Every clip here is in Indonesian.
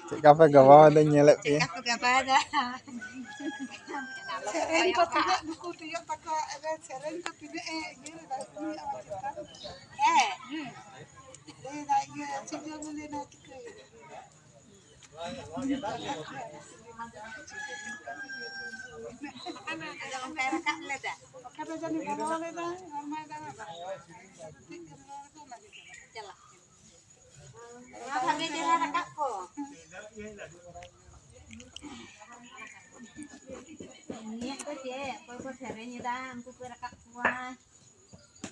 Cik kafe gawa ada nyelek sih.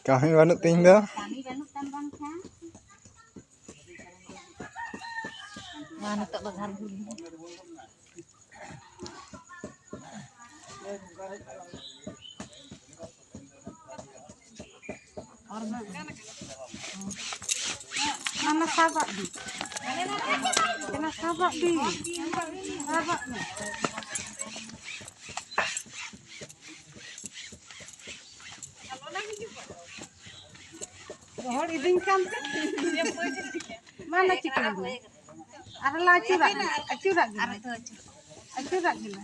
Kami banut tinggal. Mana tak bagar dulu. Mana sabak di? Kena sabak di. Sabak ni. Bahol iding kan? Mana cikin? Ada lah acurak gila. Acurak gila.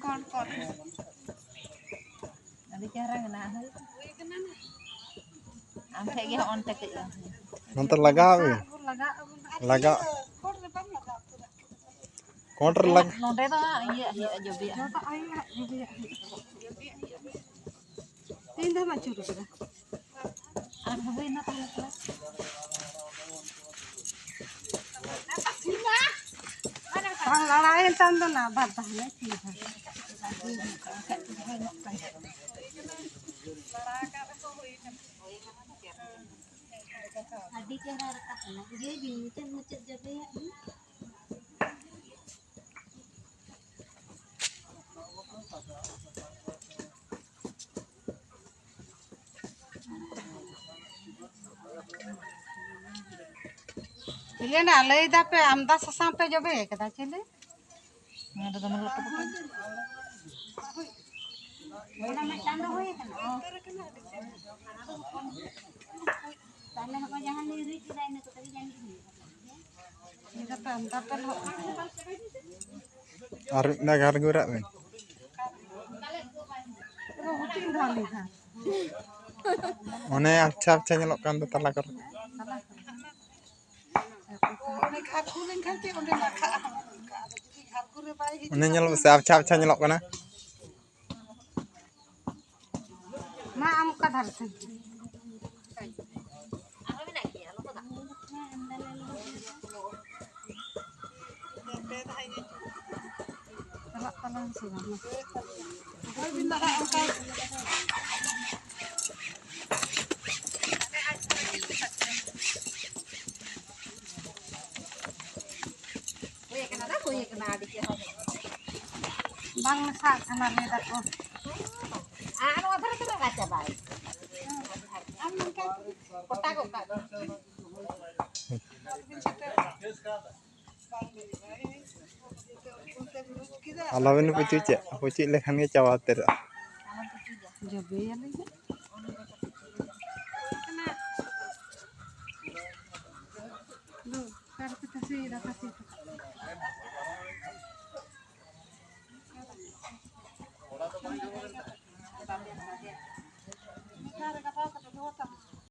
Kon. Nanti cara kena. Ampe ge on tek. Nonton laga. Counter lag. Nonde to iya jobi. Tindah macam tu dah. Ang hawi na pala. Ang lalayan tanda na bata na sila. Adik yang rakak na dia muncul jobi ya. Bila na lay dape amda sasang pe jobe kata cile. Ada teman laptop apa? Mana macam tu hoy kan? Tala apa jangan lirik kita ini tu tadi jangan ini. Ini apa amda pe lo. Arif nagar gurak men. Itu hutin dhali ha. One अच्छा nyelok kan tala kor. One nyelok अच्छा nyelok kana. Ma am ka dhal sen. Tala sih ma. Bang masak anak ledak ko. Ano tara kaca baik. Aman ka. Kota ko ka. Alawin pucuk lekhan ge cawater. Jobe ya lagi. Kena. Lu, kar kita sih dah kasih.